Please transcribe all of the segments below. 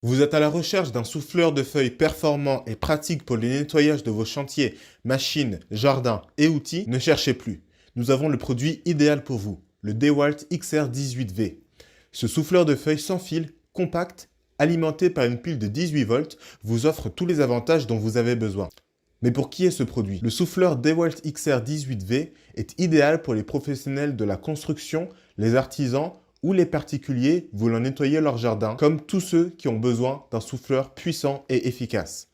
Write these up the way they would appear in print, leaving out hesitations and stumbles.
Vous êtes à la recherche d'un souffleur de feuilles performant et pratique pour le nettoyage de vos chantiers, machines, jardins et outils? Ne cherchez plus. Nous avons le produit idéal pour vous, le DeWalt XR18V. Ce souffleur de feuilles sans fil, compact, alimenté par une pile de 18 volts, vous offre tous les avantages dont vous avez besoin. Mais pour qui est ce produit? Le souffleur DeWalt XR18V est idéal pour les professionnels de la construction, les artisans ou les particuliers voulant nettoyer leur jardin, comme tous ceux qui ont besoin d'un souffleur puissant et efficace.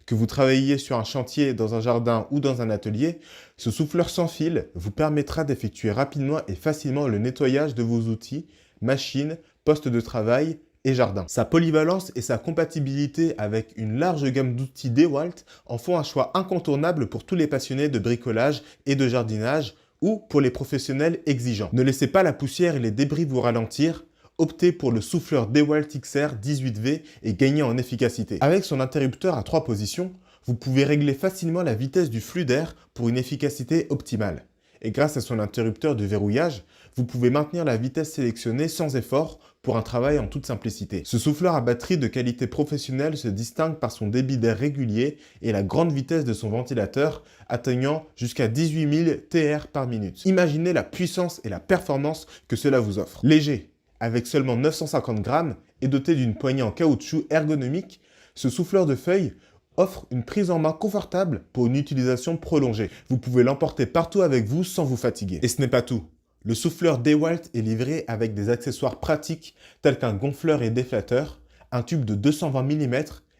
Que vous travailliez sur un chantier, dans un jardin ou dans un atelier, ce souffleur sans fil vous permettra d'effectuer rapidement et facilement le nettoyage de vos outils, machines, postes de travail et jardins. Sa polyvalence et sa compatibilité avec une large gamme d'outils DeWalt en font un choix incontournable pour tous les passionnés de bricolage et de jardinage ou pour les professionnels exigeants. Ne laissez pas la poussière et les débris vous ralentir. Optez pour le souffleur DeWalt XR 18V et gagnez en efficacité. Avec son interrupteur à 3 positions, vous pouvez régler facilement la vitesse du flux d'air pour une efficacité optimale. Et grâce à son interrupteur de verrouillage, vous pouvez maintenir la vitesse sélectionnée sans effort pour un travail en toute simplicité. Ce souffleur à batterie de qualité professionnelle se distingue par son débit d'air régulier et la grande vitesse de son ventilateur atteignant jusqu'à 18 000 TR par minute. Imaginez la puissance et la performance que cela vous offre. Léger, avec seulement 950 grammes et doté d'une poignée en caoutchouc ergonomique, ce souffleur de feuilles offre une prise en main confortable pour une utilisation prolongée. Vous pouvez l'emporter partout avec vous sans vous fatiguer. Et ce n'est pas tout. Le souffleur DeWalt est livré avec des accessoires pratiques tels qu'un gonfleur et déflateur, un tube de 220 mm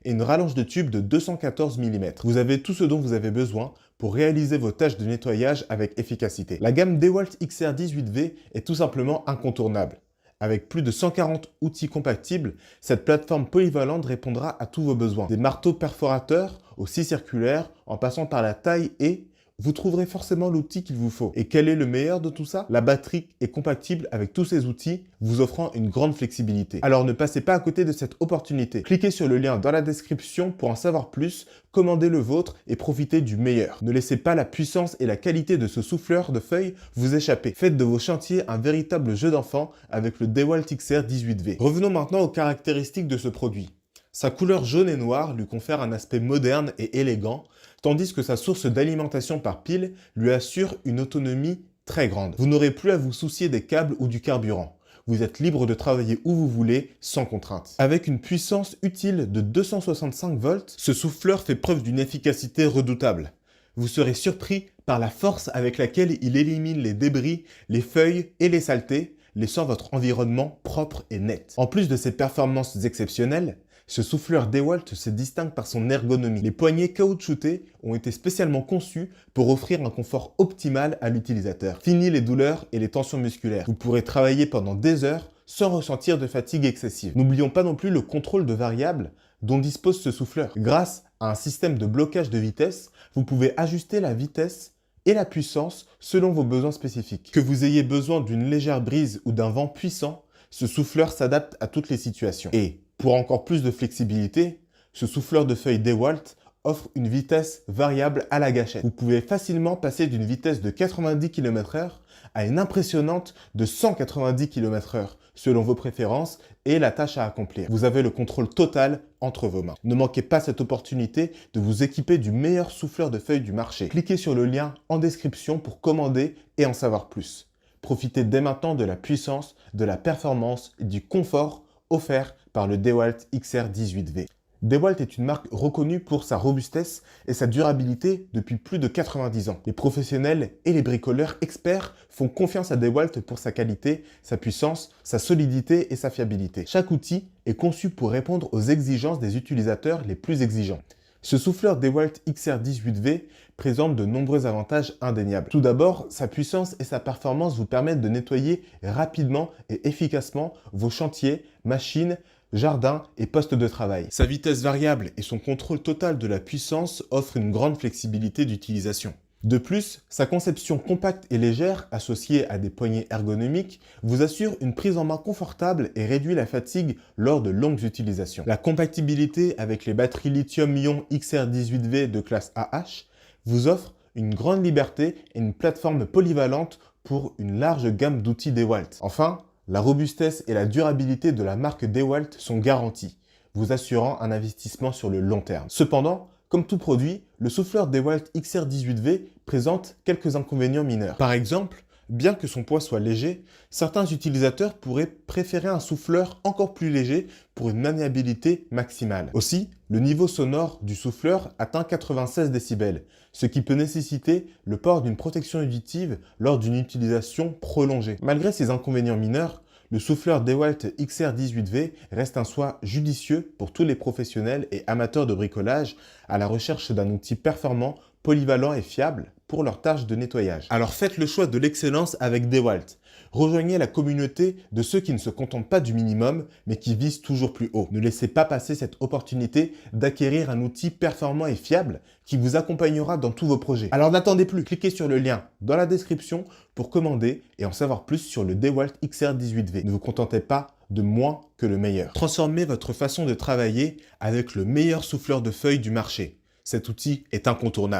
et une rallonge de tube de 214 mm. Vous avez tout ce dont vous avez besoin pour réaliser vos tâches de nettoyage avec efficacité. La gamme DeWalt XR18V est tout simplement incontournable. Avec plus de 140 outils compatibles, cette plateforme polyvalente répondra à tous vos besoins. Des marteaux perforateurs aux scies circulaires, en passant par la taille et vous trouverez forcément l'outil qu'il vous faut. Et quel est le meilleur de tout ça? La batterie est compatible avec tous ces outils, vous offrant une grande flexibilité. Alors ne passez pas à côté de cette opportunité. Cliquez sur le lien dans la description pour en savoir plus, commandez le vôtre et profitez du meilleur. Ne laissez pas la puissance et la qualité de ce souffleur de feuilles vous échapper. Faites de vos chantiers un véritable jeu d'enfant avec le DeWalt XR 18V. Revenons maintenant aux caractéristiques de ce produit. Sa couleur jaune et noire lui confère un aspect moderne et élégant, tandis que sa source d'alimentation par pile lui assure une autonomie très grande. Vous n'aurez plus à vous soucier des câbles ou du carburant. Vous êtes libre de travailler où vous voulez, sans contrainte. Avec une puissance utile de 265 volts, ce souffleur fait preuve d'une efficacité redoutable. Vous serez surpris par la force avec laquelle il élimine les débris, les feuilles et les saletés, laissant votre environnement propre et net. En plus de ses performances exceptionnelles, ce souffleur DeWalt se distingue par son ergonomie. Les poignées caoutchoutées ont été spécialement conçues pour offrir un confort optimal à l'utilisateur. Fini les douleurs et les tensions musculaires. Vous pourrez travailler pendant des heures sans ressentir de fatigue excessive. N'oublions pas non plus le contrôle de variables dont dispose ce souffleur. Grâce à un système de blocage de vitesse, vous pouvez ajuster la vitesse et la puissance selon vos besoins spécifiques. Que vous ayez besoin d'une légère brise ou d'un vent puissant, ce souffleur s'adapte à toutes les situations. Et pour encore plus de flexibilité, ce souffleur de feuilles DeWalt offre une vitesse variable à la gâchette. Vous pouvez facilement passer d'une vitesse de 90 km/h à une impressionnante de 190 km/h, selon vos préférences et la tâche à accomplir. Vous avez le contrôle total entre vos mains. Ne manquez pas cette opportunité de vous équiper du meilleur souffleur de feuilles du marché. Cliquez sur le lien en description pour commander et en savoir plus. Profitez dès maintenant de la puissance, de la performance et du confort offert par le DeWalt XR18V. DeWalt est une marque reconnue pour sa robustesse et sa durabilité depuis plus de 90 ans. Les professionnels et les bricoleurs experts font confiance à DeWalt pour sa qualité, sa puissance, sa solidité et sa fiabilité. Chaque outil est conçu pour répondre aux exigences des utilisateurs les plus exigeants. Ce souffleur DeWalt XR18V présente de nombreux avantages indéniables. Tout d'abord, sa puissance et sa performance vous permettent de nettoyer rapidement et efficacement vos chantiers, machines, jardins et postes de travail. Sa vitesse variable et son contrôle total de la puissance offrent une grande flexibilité d'utilisation. De plus, sa conception compacte et légère, associée à des poignées ergonomiques, vous assure une prise en main confortable et réduit la fatigue lors de longues utilisations. La compatibilité avec les batteries lithium-ion XR18V de classe AH vous offre une grande liberté et une plateforme polyvalente pour une large gamme d'outils DeWalt. Enfin, la robustesse et la durabilité de la marque DeWalt sont garanties. vous assurant un investissement sur le long terme. Cependant, comme tout produit, le souffleur DeWalt XR18V présente quelques inconvénients mineurs. Par exemple, bien que son poids soit léger, certains utilisateurs pourraient préférer un souffleur encore plus léger pour une maniabilité maximale. Aussi, le niveau sonore du souffleur atteint 96 décibels, ce qui peut nécessiter le port d'une protection auditive lors d'une utilisation prolongée. Malgré ces inconvénients mineurs, le souffleur DeWalt XR18V reste un choix judicieux pour tous les professionnels et amateurs de bricolage à la recherche d'un outil performant, polyvalent et fiable pour leurs tâches de nettoyage. Alors faites le choix de l'excellence avec DeWalt. Rejoignez la communauté de ceux qui ne se contentent pas du minimum, mais qui visent toujours plus haut. Ne laissez pas passer cette opportunité d'acquérir un outil performant et fiable qui vous accompagnera dans tous vos projets. Alors n'attendez plus, cliquez sur le lien dans la description pour commander et en savoir plus sur le DeWalt XR18V. Ne vous contentez pas de moins que le meilleur. Transformez votre façon de travailler avec le meilleur souffleur de feuilles du marché. Cet outil est incontournable.